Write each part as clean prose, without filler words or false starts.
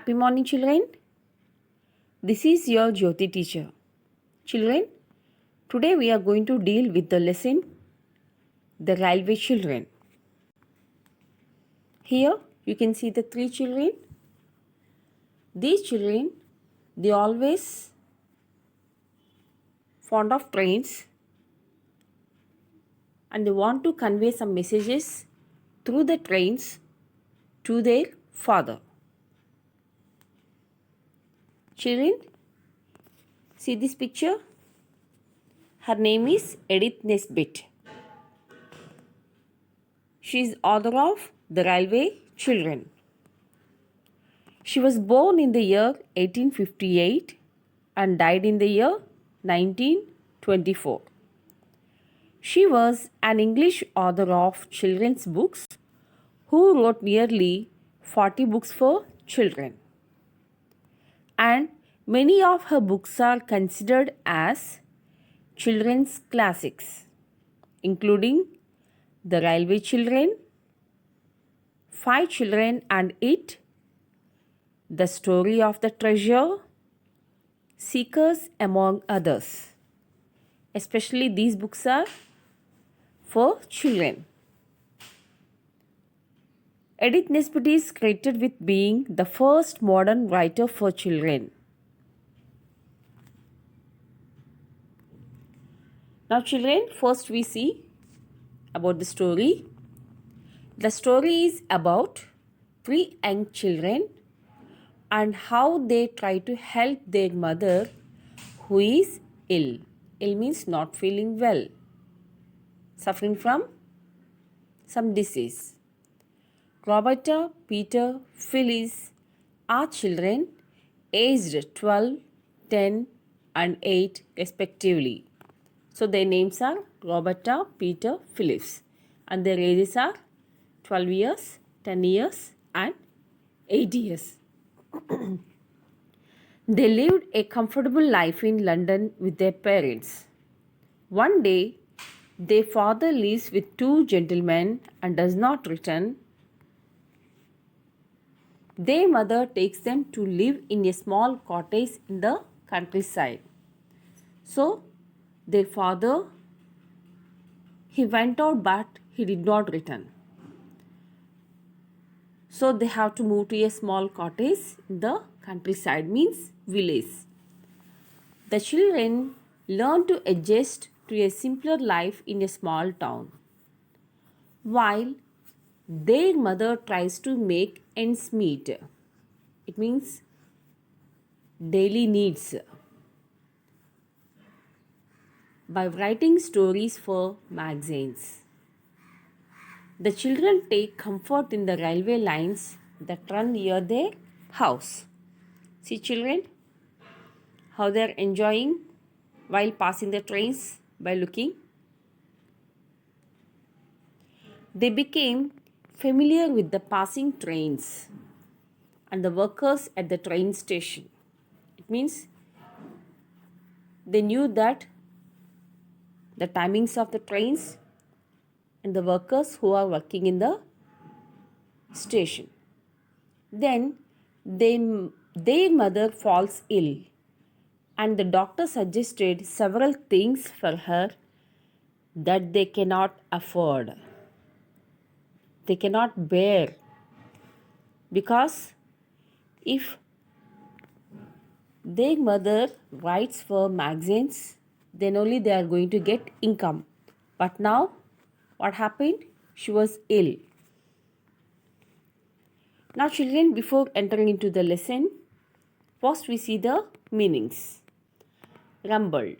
Happy morning, children. This is your Jyoti teacher. Children, today we are going to deal with the lesson The Railway Children. Here you can see the three children. These children, they always fond of trains and they want to convey some messages through the trains to their father. Children, see this picture? Her name is Edith Nesbit. She is author of The Railway Children. She was born in the year 1858 and died in the year 1924. She was an English author of children's books who wrote nearly 40 books for children. And many of her books are considered as children's classics, including The Railway Children, Five Children and It, The Story of the Treasure, Seekers, among others. Especially these books are for children. Edith Nesbit is credited with being the first modern writer for children. Now children, first we see about the story. The story is about three young children and how they try to help their mother who is ill. Ill means not feeling well, suffering from some disease. Roberta, Peter, Phyllis are children aged 12, 10 and 8 respectively. So their names are Roberta, Peter, Phyllis and their ages are 12 years, 10 years and 8 years. They lived a comfortable life in London with their parents. One day, their father leaves with two gentlemen and does not return. Their mother takes them to live in a small cottage in the countryside. So, their father, he went out but he did not return. So, they have to move to a small cottage in the countryside, means village. The children learn to adjust to a simpler life in a small town, while their mother tries to make ends meet. It means daily needs by writing stories for magazines. The children take comfort in the railway lines that run near their house. See children, how they are enjoying while passing the trains by looking. They became familiar with the passing trains and the workers at the train station. It means they knew that the timings of the trains and the workers who are working in the station. Then their mother falls ill and the doctor suggested several things for her that they cannot afford. They cannot bear, because if their mother writes for magazines, then only they are going to get income. But now, what happened? She was ill. Now children, before entering into the lesson, first we see the meanings. Rumble.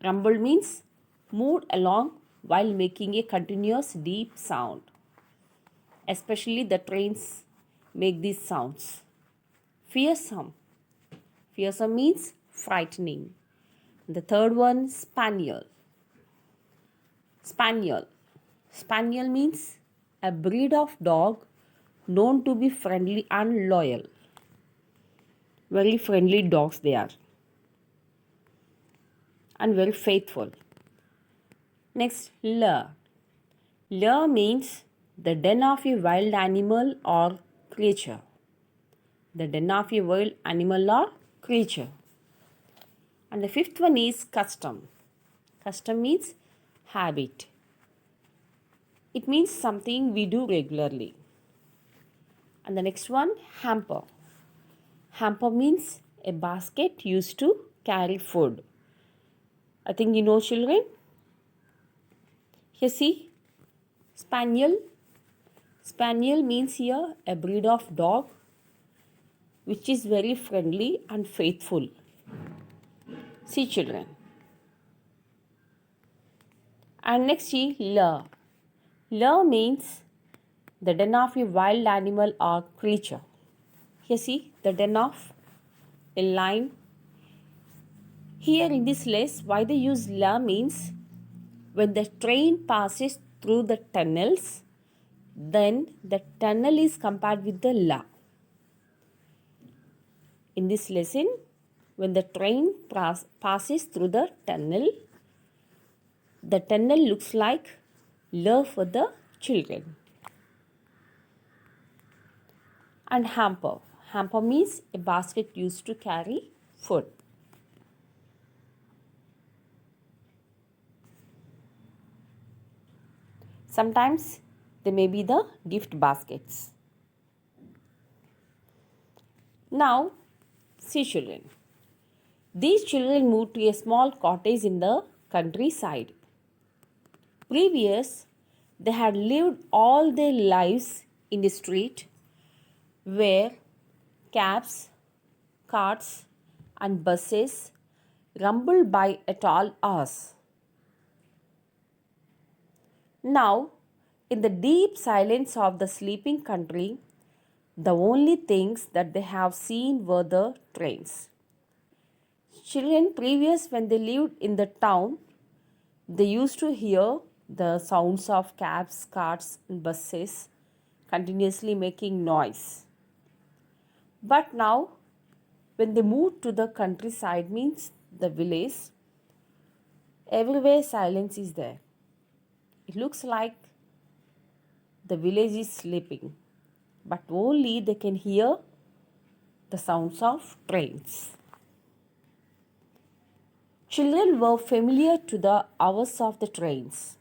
Rumble means moved along while making a continuous deep sound. Especially the trains make these sounds. Fearsome. Fearsome means frightening. The third one, spaniel. Spaniel. Spaniel means a breed of dog known to be friendly and loyal. Very friendly dogs they are. And very faithful. Next, lair. Lair means the den of a wild animal or creature. the den of a wild animal or creature. And the fifth one is custom. Custom means habit. It means something we do regularly. And the next one, hamper. Hamper means a basket used to carry food. I think you know, children. Here see, spaniel. Spaniel means here a breed of dog which is very friendly and faithful. See, children. And next is lure. Lure means the den of a wild animal or creature. Here see, the den of a lion. Here in this list, why they use lure means when the train passes through the tunnels, then the tunnel is compared with the lure. In this lesson, when the train passes through the tunnel looks like lure for the children. And hamper. Hamper means a basket used to carry food. Sometimes they may be the gift baskets. Now, see, children. These children moved to a small cottage in the countryside. Previous, they had lived all their lives in the street where cabs, carts and buses rumbled by at all hours. Now, in the deep silence of the sleeping country, the only things that they have seen were the trains. Children previous when they lived in the town, they used to hear the sounds of cabs, carts and buses continuously making noise. But now when they moved to the countryside, means the village, everywhere silence is there. It looks like the village is sleeping, but only they can hear the sounds of trains. Children were familiar to the hours of the trains.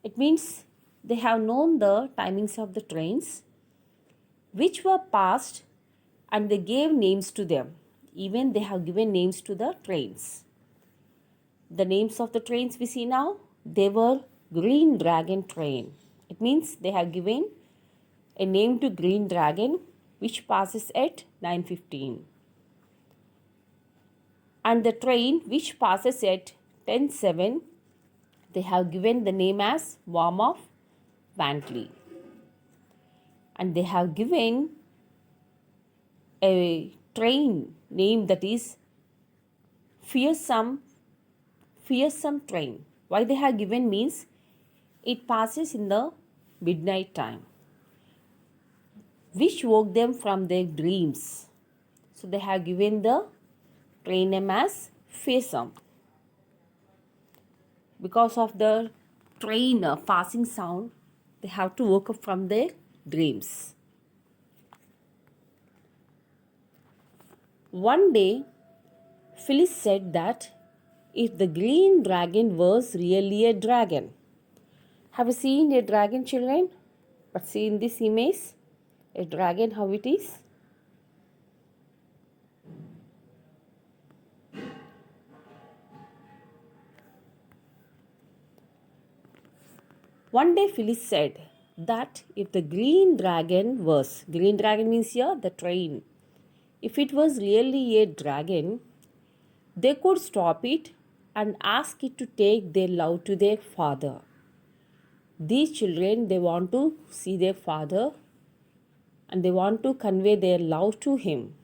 It means they have known the timings of the trains which were passed, and they gave names to them. Even they have given names to the trains. The names of the trains we see now, they were Green Dragon train. It means they have given a name to Green Dragon which passes at 9:15. And the train which passes at 10:07, they have given the name as Worm of Wantley. And they have given a train name that is Fearsome train. Why they have given means it passes in the midnight time, which woke them from their dreams. So they have given the train name as Fearsome. Because of the train passing sound, they have to wake up from their dreams. One day, Phyllis said that if the green dragon was really a dragon. Have you seen a dragon, children? But see in this image, a dragon, how it is? One day Phyllis said that if the green dragon means here the train. If it was really a dragon, they could stop it and ask it to take their love to their father. These children, they want to see their father and they want to convey their love to him.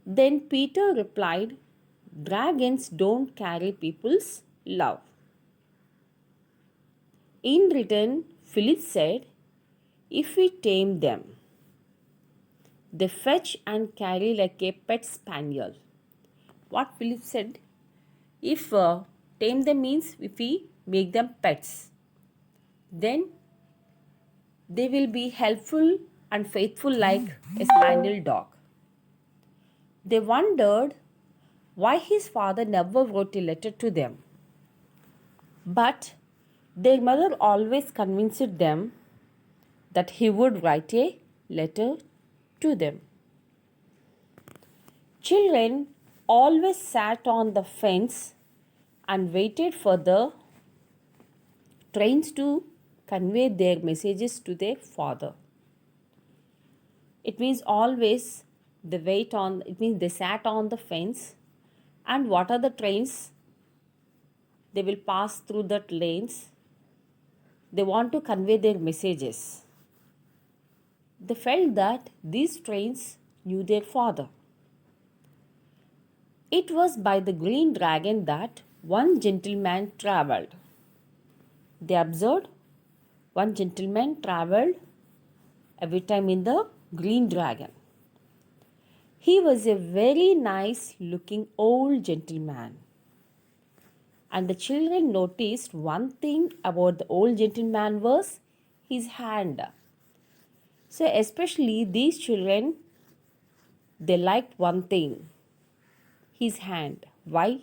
Then Peter replied, dragons don't carry people's love. In return, Philip said, if we tame them, they fetch and carry like a pet spaniel. What Philip said, if tame them means if we make them pets, then they will be helpful and faithful like a spaniel dog. They wondered why his father never wrote a letter to them. But their mother always convinced them that he would write a letter to them. Children always sat on the fence and waited for the trains to convey their messages to their father. It means always it means they sat on the fence, and what are the trains? They will pass through that lanes. They want to convey their messages. They felt that these trains knew their father. It was by the green dragon that one gentleman travelled. They observed one gentleman travelled every time in the green dragon. He was a very nice looking old gentleman. And the children noticed one thing about the old gentleman was his hand. So especially these children, they liked one thing, his hand. Why?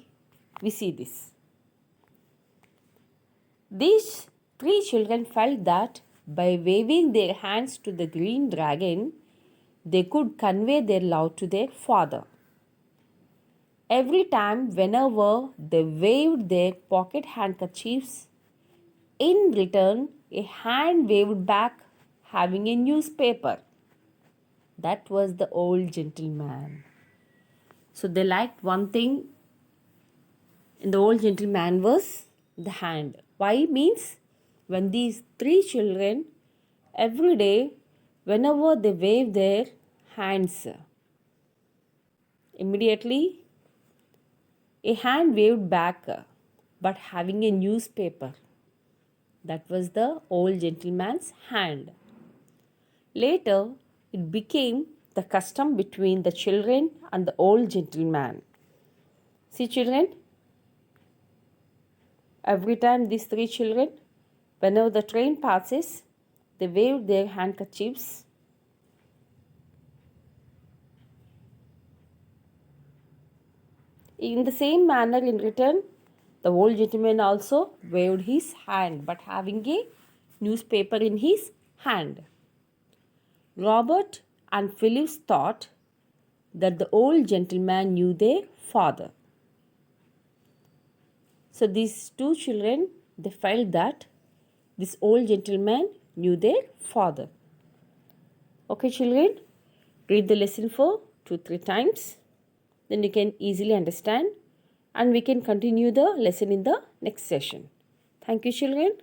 We see this. These three children felt that by waving their hands to the green dragon, they could convey their love to their father. Every time, whenever they waved their pocket handkerchiefs, in return, a hand waved back having a newspaper. That was the old gentleman. So they liked one thing in the old gentleman was the hand. Why? Means when these three children every day, whenever they wave their hands, immediately a hand waved back but having a newspaper. That was the old gentleman's hand. Later, it became the custom between the children and the old gentleman. See, children, every time these three children, whenever the train passes, they wave their handkerchiefs. In the same manner, in return, the old gentleman also waved his hand, but having a newspaper in his hand. Robert and Phyllis thought that the old gentleman knew their father. So these two children, they felt that this old gentleman knew their father. Okay, children, read the lesson for 2-3 times. Then you can easily understand, and we can continue the lesson in the next session. Thank you, children.